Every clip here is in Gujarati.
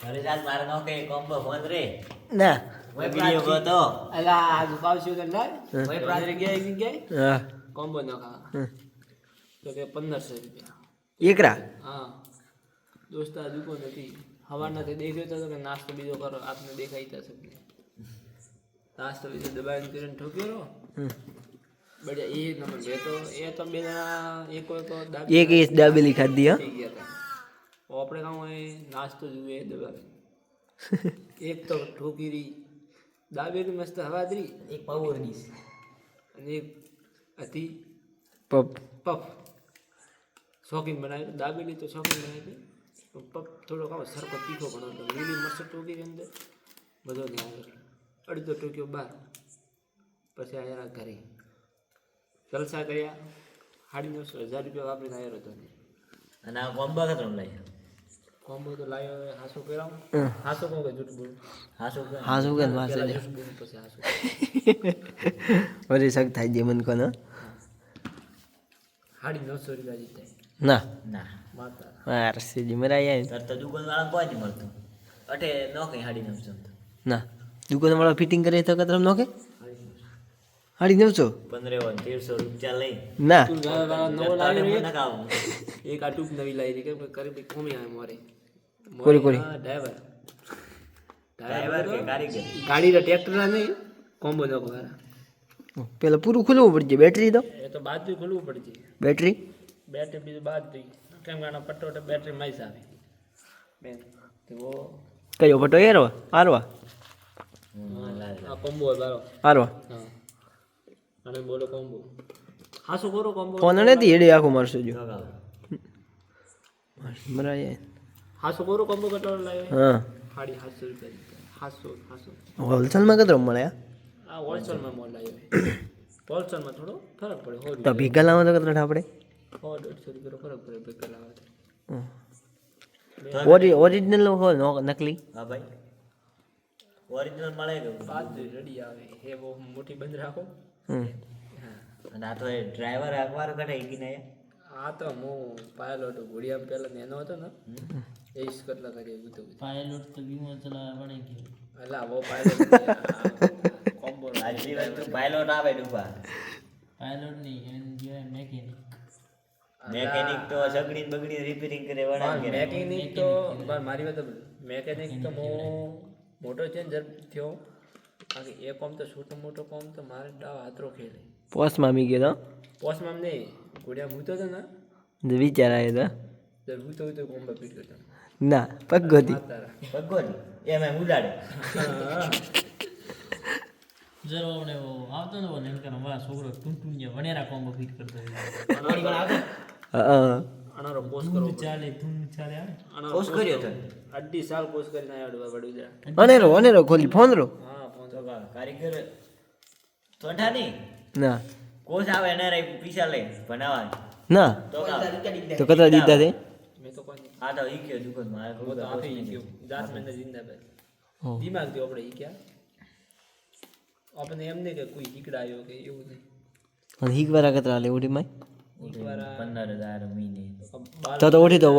અરે જાત મારે નો કે કોમ્બો ફોન રે ના ઓય વિડિયો ગયો અલા આ દુકાવશું તો ના ઓય પ્રાંતરે ગયા હા કોમ્બો ના ખા તો કે 1500 રૂપિયા એકરા હા દોસ્ત આ દુકાન હતી હવાના તે દેખ્યો તો કે નાસ્તો બીજો કરો આપને દેખાઈ તા સબ નાસ્તો બીજો દબાઈને કરીને ઠોક્યો બડિયા એ નંબર બે તો એ તો બે જણા એક એક ઇસ દાબેલી ખાધી હા થઈ ગયા હતા આપણે કામ હોય નાસ્તો જુએ દબાવે એક તો ઠોકીરી દાબેલી મસ્ત હવાદરી એક પાવર ડીશ અને એક હતી પપ પફ શોખીન બનાવી દાબેલી તો શોખીન બનાવી પફ થોડો કામ સરખો તીખો બનાવતો લીલી મરચ ટોકી અંદર બધો ધ્યાન કર્યો અડધો ટોક્યો બહાર પછી આવ્યા ઘરે જલસા કર્યા 9,500 રૂપિયા વાપરીને આવ્યો હતો અને આ કોમ્બો કેટલો લઈ કોમ્બો તો લાવ્યો હાસો કરાવ હાસો કહું કે જૂઠ બોલું હા શું કે માસે પેલા જૂઠ બોલું પછી હાસો વરી સક થાય જે મન કોનો 950 રૂપિયા જીતાય ના ના માતા માર સીધી મરાય તાર તો દુકાન વાળા કોઈ નહીં મળતું અટે નો કઈ હાડી નમ સમતો ના દુકાન વાળા ફિટિંગ કરે તો કતરમ નો કે 950 15 1300 રૂપિયા લઈ ના તું નવો તારે લાવી મને કાવ એક આ ટૂંક નવી લાવી કે કરી કોમી આવે મોરે કોરી. ડ્રાઈવર કે કારીગર ગાડીના ટ્રેક્ટરના નહીં કોમ્બો નો વાળા પેલા પૂરું ખુલવું પડશે બેટરી તો એ તો બાજુ ખોલવું પડશે બેટરી બેટરી બીજું બાદ થઈ કેમ કે આના પટ્ટો બેટરી માઈસ આવે બેન તો કયો ફટો એરવા આરવા આ કોમ્બો બારો આરવા હા અને બોલો કોમ્બો હાસો કરો કોમ્બો ફોન નથી એડે આખું મારશું જો મરાય હાસો કરો કોમ્બો કટો લાવે હા 750 રૂપિયા હાસો હોલસેલમાં કતરો મળે આ હોલસેલમાં મોલ લાવ્યો હોલસેલમાં થોડો ફરક પડે હો તો ભીગા લાવવા તો કતરો આપણે 150 રૂપિયાનો ફરક પડે ભેગા લાવે ઓરિજિનલ હો નકલી હા ભાઈ ઓરિજિનલ મળે કે બાદ રેડી આવે હે બહુ મોટી બંધ રાખો અને આ તો એ ડ્રાઈવર અખબાર કઢાઈ ગઈ ને આ તો હું પાયલોટ ઘોડિયા પહેલા નેનો હતો ને એ જ કેટલા કરી બધું પાયલોટ તો વિમાન ચલાવવા વણે ગયો અલા વો પાયલોટ કોમ્બો આજની વાત તો પાયલોટ આવે ડૂબા પાયલોટ નહીં એને કહેવાય મેકેનિક મેકેનિક તો સગડી બગડી રિપેરિંગ કરે વડા કે મેકેનિક તો મારી વાત મેકેનિક તો હું મોટો ચેન્જ થયો બાકી એ કોમ તો છોટો મોટો કોમ તો મારે ડાવ હાથરો ખેલે પોસ્ટમાં મી ગયો પોસ્ટમાં નહીં ઘોડિયા મૂતો હતો ને તો વિચાર આવ્યો તો મૂતો તો કોમ્બો પીટ કરતો તો ના પગોતી તારા પગોરી એમાં ઉડાડે જરો આપણે આવતો ને બોલે એમ કે મારા છોકરો ટૂંટુંડિયા વણેરા કોમ્બો ફિટ કરતો હોય આનારો પોસ કરો ચાલે ધૂમ ચાલે આવે કોસ કર્યો તો અઢી સાલ પોસ કરીને આવ્યો વડોદરા અનેરો ખોલી ફોન રો હા ફોન તો કારીગર તોઠા નહીં ના કોસ આવે ને રે પૈસા લે ભણાવા ના તો કામ તો કતરા દીધા તે મેં તો કોઈ આ તો ઈ ગયો દુકાન માં હું તો આપી ગયો જાત મહિના જિંદાબાદ દિમાગ થી આપણે ઈ ક્યાં આપણે એમ નહીં કે કોઈ હીકડાયો કે એવું નહીં અને હીકવારા કતરા લે ઓડી માં હીકવારા 15,000 મહિને તો ઓડી તો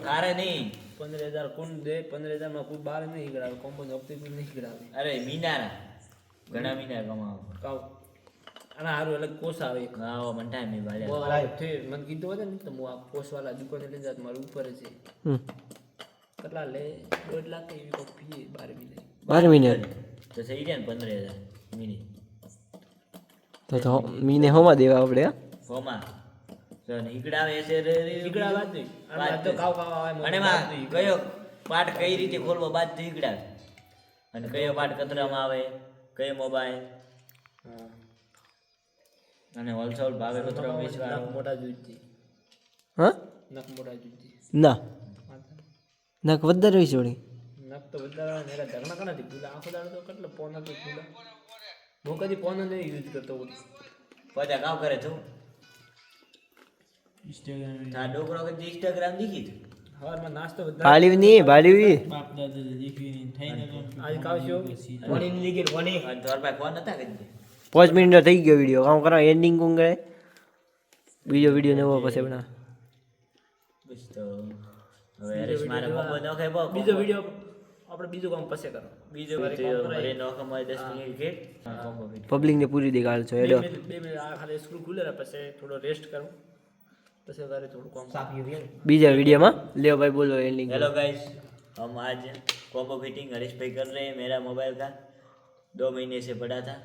તારે નહીં 15,000 કોણ દે 15,000 માં કોઈ બાર નહીં હીકડાવે કોમ્પોઝ હપ્તે કોઈ નહીં હીકડાવે અરે મીનાના ઘણા મીના કમાવો કાવ આના હારું અલગ કોસ આવે આવો મન ટાઈમ નહીં ભાઈ મને કીધું હતું ને તો હું આ કોસ વાળા દુકાને લઈ જાત મારું ઉપર છે કેટલા લે 1.5 લાખ એવી કોઈ ફી 12 મહિને 12 મિનિટ તો થઈ ગયા ને 15,000 મિનિટ તો મીને હોમાં દેવા આપણે હોમાં તો નીકળાવે છે હીકડા વાત નહીં આ તો કાવ કાવ આવે અને માં કયો પાઠ કઈ રીતે ખોલવો બાદ નીકળાવે અને કયો પાઠ કતરામાં આવે કયો મોબાઈલ હા અને હોલસેલ ભાવે કતરો વેચવાનો નખ મોટા જુજી હા નખ મોટા જુજી ના નક વધારે હોય છોડી નખ તો વધારે ને એના ઢગલા કના થી ખુલા આખો દાડો તો કેટલો ફોન હતો ખુલા હું કદી ફોન નહીં યુઝ કરતો હોતો પછી કામ કરે તું ઇન્સ્ટાગ્રામ આ ડોકરો કે ઇન્સ્ટાગ્રામ દીખી તું હવારમાં નાસ્તો વધારે ભાડી નહીં ભાડી બાપ દાદા દેખીને થઈને આજ કાવશો વણી દીખી વણી અને તાર પાસે ફોન નતા કરી 5 મિનિટ થઈ ગયો વિડિયો કામ કરો એન્ડિંગ કોણ કરે બીજો વિડિયો નવો પછી બના બસ તો હવે હરેશ મારે કોમ્બો ન ખાય બહુ બીજો વિડીયો આપણે બીજું કામ પછી કરો બીજો વિડિયો ભરે નો કમાય 10 મિનિટ કે કોમ્બો ફિટ પબ્લિકને પૂરી દેખાડ છો બે એડો મિનિટ આ ખાલી સ્ક્રૂ ખુલે ને પછી થોડો રેસ્ટ કરું પછી વારે થોડું કામ બીજા વિડીયોમાં લ્યો ભાઈ બોલો એન્ડિંગ हेलो गाइस हम आज कॉम्बो फिटिंग हरीश भाई कर रहे हैं मेरा मोबाइल का 2 महीने से पड़ा था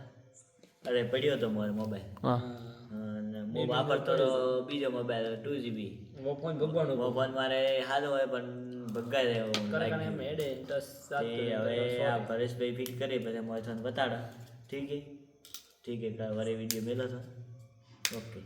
अरे पड़ियो तो मोर मोबाइल હા હું વાપરતો તો બીજો મોબાઈલ 2GB वो फोन ભગવાનનો वो ફોન મારે હાલો હોય પણ ભગાઈ રહ્યો કરકને એમ હેડે 10 7 હવે આ હરેશભાઈ ફિટ કરી પછી મોય તમને બતાડો ઠીક હે વરે વિડીયો મેલો તો ઓકે